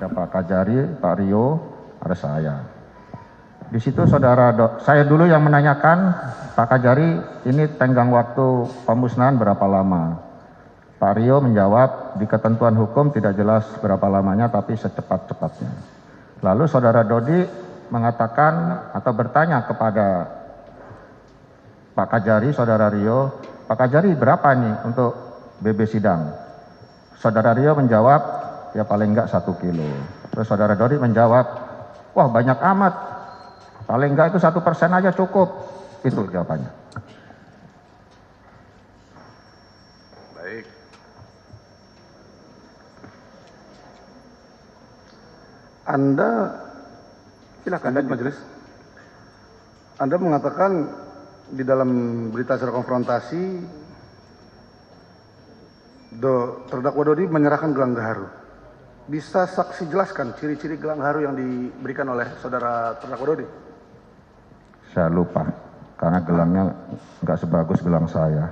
Ada Pak Kajari, Pak Rio, ada saya. Di situ saya dulu yang menanyakan, Pak Kajari, ini tenggang waktu pemusnahan berapa lama? Pak Rio menjawab, di ketentuan hukum tidak jelas berapa lamanya, tapi secepat-cepatnya. Lalu saudara Dodi mengatakan atau bertanya kepada Pak Kajari, saudara Rio, Pak Kajari berapa nih untuk BB sidang? Saudara Rio menjawab, ya paling enggak 1 kilo. Terus saudara Dodi menjawab, wah banyak amat, paling enggak itu 1% aja cukup. Itu jawabannya. Baik. Anda, silakan majelis. Anda mengatakan di dalam berita acara konfrontasi, terdakwa Dodi menyerahkan gelang gaharu. Bisa saksi jelaskan ciri-ciri gelang gaharu yang diberikan oleh saudara terdakwa Dodi? Saya lupa, karena gelangnya nggak sebagus gelang saya.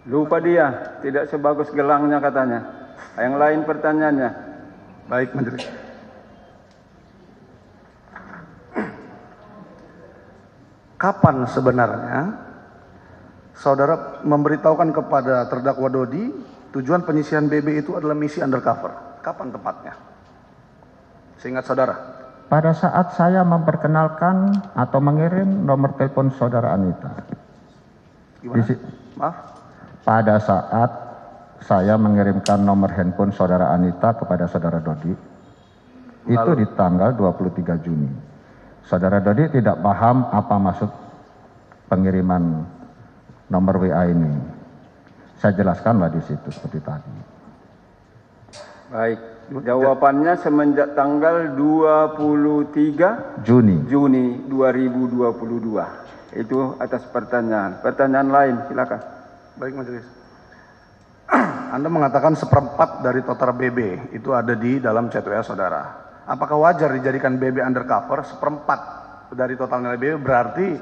Lupa dia, tidak sebagus gelangnya katanya. Yang lain pertanyaannya. Baik, majelis. Kapan sebenarnya saudara memberitahukan kepada terdakwa Dodi tujuan penyisian BB itu adalah misi undercover? Kapan tepatnya? Seingat saudara. Pada saat saya memperkenalkan atau mengirim nomor telepon saudara Anita. Gimana? Maaf? Pada saat saya mengirimkan nomor handphone saudara Anita kepada saudara Dodi, itu di tanggal 23 Juni. Saudara Dodi tidak paham apa maksud pengiriman nomor WA ini. Saya jelaskanlah di situ seperti tadi. Baik, jawabannya semenjak tanggal 23 Juni. 2022. Itu atas pertanyaan. Pertanyaan lain, silakan. Baik, majelis. Anda mengatakan 1/4 dari total BB itu ada di dalam chat WA saudara. Apakah wajar dijadikan BB undercover 1/4 dari total nilai BB, berarti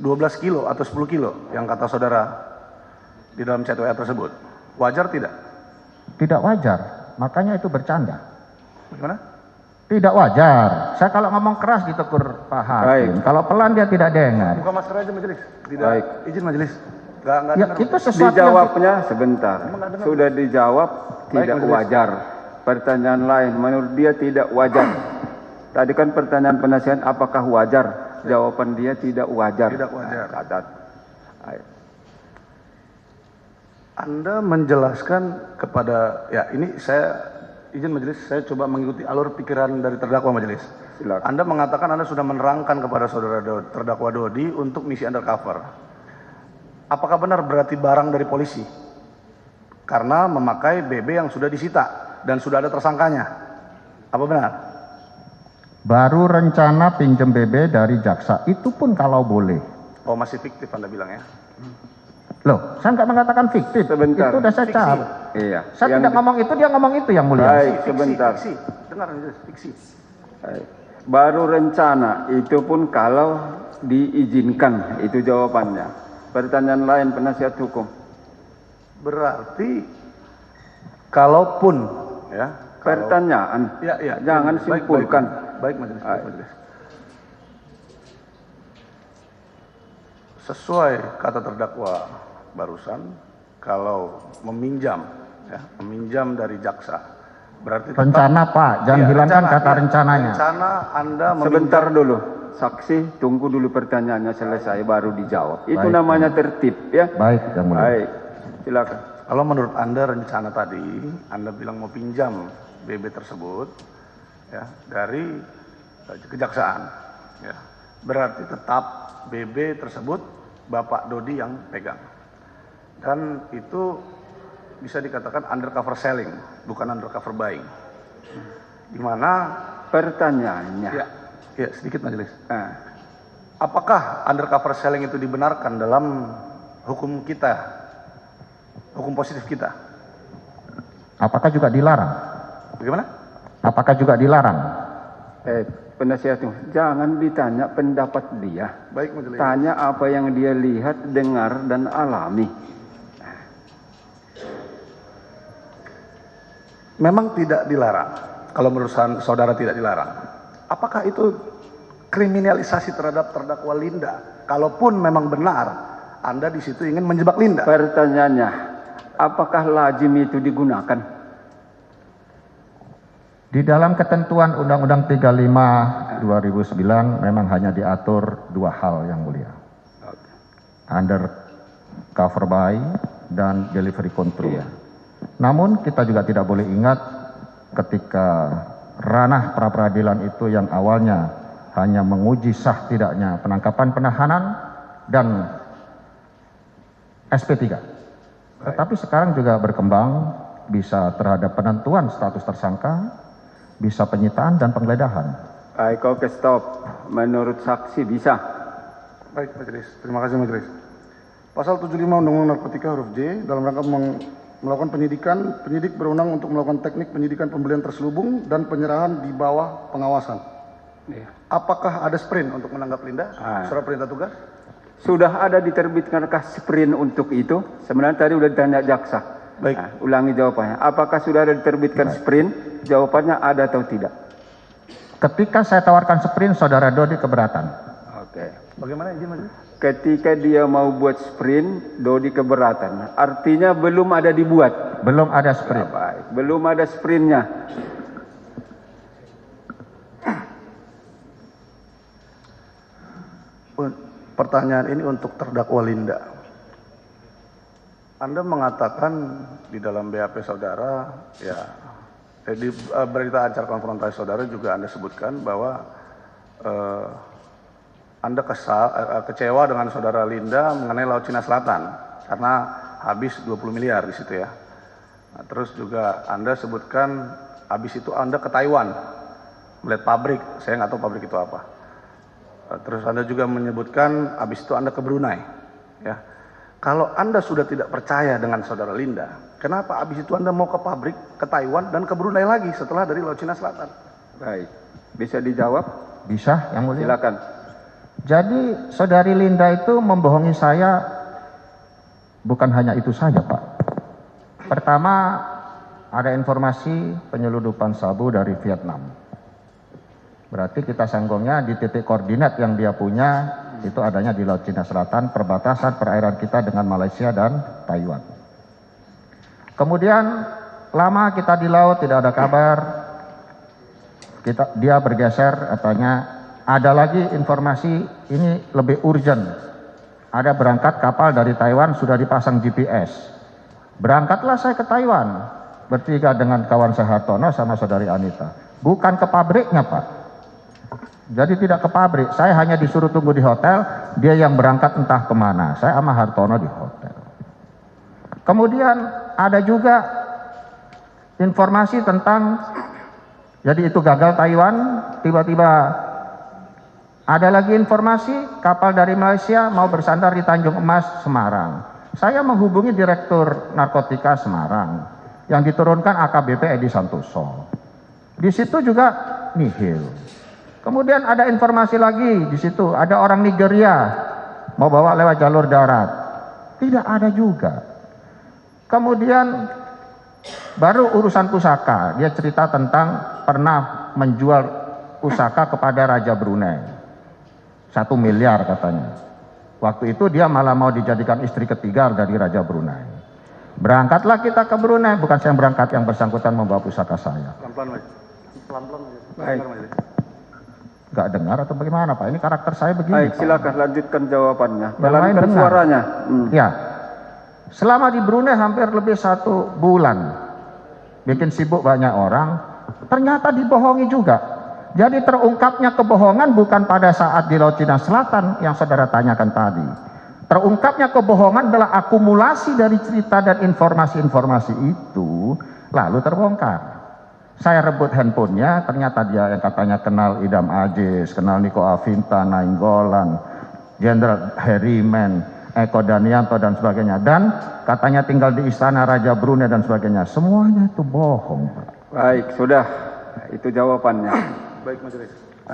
12 kilo atau 10 kilo yang kata saudara di dalam chat WA tersebut? Wajar tidak? Tidak wajar, makanya itu bercanda. Bagaimana? Tidak wajar. Saya kalau ngomong keras ditegur Pak Hakim. Baik. Kalau pelan dia tidak dengar. Buka masker aja majelis. Tidak. Baik. Izin majelis. Nggak Ya, dengar, itu majelis. sesuatu Dijawabnya sebentar. Emang nggak dengar? Sudah dijawab tidak Majelis. wajar. Pertanyaan lain, menurut dia tidak wajar. Tadi kan pertanyaan penasihat apakah wajar? Jawaban dia tidak wajar. Tidak wajar. Catat. Baik. Anda menjelaskan kepada, ya ini saya izin majelis, saya coba mengikuti alur pikiran dari terdakwa majelis. Silakan. Anda mengatakan Anda sudah menerangkan kepada saudara terdakwa Dodi untuk misi undercover. Apakah benar berarti barang dari polisi? Karena memakai BB yang sudah disita dan sudah ada tersangkanya. Apa benar? Baru rencana pinjam BB dari jaksa, itu pun kalau boleh. Oh, masih fiktif Anda bilang ya? Loh, saya nggak mengatakan fiktif. Sebentar. Itu udah saya Fiksi. cabut. Iya. Saya tidak ngomong itu, dia ngomong itu yang mulia. Baik, Fiksi, sebentar. Fiksi. Dengar majelis, fiksi. Baik. Baru rencana, itu pun kalau diizinkan, itu jawabannya. Pertanyaan lain penasihat hukum. Berarti kalaupun ya, Pertanyaan, ya, jangan baik, simpulkan. Baik, majelis, Baik. majelis. Sesuai kata terdakwa barusan, kalau meminjam dari jaksa, berarti tetap- Rencana Pak, jangan Iya, hilangkan rencana, kata iya. rencananya. Rencana Anda Sebentar dulu, saksi tunggu dulu pertanyaannya selesai baru dijawab. Itu Baik, namanya tertib ya. Baik, yang mulia. Baik, silakan. Kalau menurut Anda rencana tadi, Anda bilang mau pinjam BB tersebut ya dari kejaksaan, ya, berarti tetap BB tersebut Bapak Dodi yang pegang, dan itu bisa dikatakan undercover selling, bukan undercover buying. Di mana Pertanyaannya. ya sedikit majelis. Nah, Apakah undercover selling itu dibenarkan dalam hukum kita, hukum positif kita? Apakah juga dilarang? Bagaimana? Apakah juga dilarang? penasihat hukum, jangan ditanya pendapat dia. Baik majelis. Tanya apa yang dia lihat, dengar, dan alami. memang tidak dilarang. Kalau menurut saudara tidak dilarang, apakah itu kriminalisasi terhadap terdakwa Linda? Kalaupun memang benar Anda di situ ingin menjebak Linda. Pertanyaannya, apakah lazim itu digunakan? Di dalam ketentuan Undang-Undang 35 2009 memang hanya diatur dua hal yang mulia. Under cover by dan delivery control. Namun kita juga tidak boleh ingat ketika ranah pra-peradilan itu yang awalnya hanya menguji sah tidaknya penangkapan penahanan dan SP3. Tetapi sekarang juga berkembang bisa terhadap penentuan status tersangka, bisa penyitaan dan penggeledahan. Baik, oke, stop. Menurut saksi bisa. Baik, Majelis. Terima kasih, Majelis. Pasal 75 Undang-Undang Narkotika huruf J, dalam rangka melakukan penyidikan, penyidik berwenang untuk melakukan teknik penyidikan pembelian terselubung dan penyerahan di bawah pengawasan. Apakah ada sprint untuk menangkap Linda? Surat perintah tugas? Sudah ada diterbitkankah sprint untuk itu? Sebenarnya tadi sudah ditanya jaksa. Baik. Nah, ulangi jawabannya. Apakah sudah ada diterbitkan sprint? Jawabannya ada atau tidak? Ketika saya tawarkan sprint, saudara Dodi keberatan. Oke. Bagaimana izin, Majelis? Ketika dia mau buat sprint, Dodi keberatan. Artinya belum ada dibuat. Belum ada sprint. Baik, belum ada sprintnya. Pertanyaan ini untuk terdakwa Linda. Anda mengatakan di dalam BAP saudara, ya, di berita acara konfrontasi saudara juga Anda sebutkan bahwa Anda kecewa dengan saudara Linda mengenai Laut Cina Selatan karena habis 20 miliar di situ ya. Nah, terus juga Anda sebutkan habis itu Anda ke Taiwan melihat pabrik, saya nggak tahu pabrik itu apa. Terus Anda juga menyebutkan habis itu Anda ke Brunei. Ya. Kalau Anda sudah tidak percaya dengan saudara Linda, kenapa habis itu Anda mau ke pabrik, ke Taiwan dan ke Brunei lagi setelah dari Laut Cina Selatan? Baik, bisa dijawab? Bisa, yang mulia. Silakan. Jadi saudari Linda itu membohongi saya bukan hanya itu saja, Pak. Pertama, ada informasi penyeludupan sabu dari Vietnam. Berarti kita sanggungnya di titik koordinat yang dia punya itu adanya di Laut Cina Selatan, perbatasan perairan kita dengan Malaysia dan Taiwan. Kemudian lama kita di laut tidak ada kabar. Dia bergeser katanya. Ada lagi informasi ini lebih urgent. Ada berangkat kapal dari Taiwan sudah dipasang GPS. Berangkatlah saya ke Taiwan bertiga dengan kawan saya Hartono sama saudari Anita. Bukan ke pabriknya, Pak. Jadi tidak ke pabrik. Saya hanya disuruh tunggu di hotel. Dia yang berangkat entah kemana. Saya sama Hartono di hotel. Kemudian ada juga informasi tentang jadi itu gagal Taiwan. Tiba-tiba ada lagi informasi kapal dari Malaysia mau bersandar di Tanjung Emas, Semarang. Saya menghubungi Direktur Narkotika Semarang yang diturunkan AKBP Edi Santoso. Di situ juga nihil. Kemudian ada informasi lagi di situ ada orang Nigeria mau bawa lewat jalur darat. Tidak ada juga. Kemudian baru urusan pusaka. Dia cerita tentang pernah menjual pusaka kepada Raja Brunei. 1 miliar katanya. Waktu itu dia malah mau dijadikan istri ketiga dari Raja Brunei. Berangkatlah kita ke Brunei, bukan saya yang berangkat, yang bersangkutan membawa pusaka saya. Pelan-pelan, Mas. Pelan-pelan. Baik. Gak dengar atau bagaimana, Pak? Ini karakter saya begini. Baik, Pak. silakan lanjutkan jawabannya. Yang lain Pelankan dengar. suaranya. Ya. Selama di Brunei hampir lebih 1 bulan. Bikin sibuk banyak orang. Ternyata dibohongi juga. Jadi terungkapnya kebohongan bukan pada saat di Laut Cina Selatan yang saudara tanyakan tadi. Terungkapnya kebohongan adalah akumulasi dari cerita dan informasi-informasi itu lalu terbongkar. Saya rebut handphonenya, ternyata dia yang katanya kenal Idam Aziz, kenal Niko Afinta, Nainggolan, Jenderal Harriman, Eko Danianto dan sebagainya. Dan katanya tinggal di istana Raja Brunei dan sebagainya. Semuanya itu bohong, Pak. Baik, sudah. Itu jawabannya. Baik, Majelis.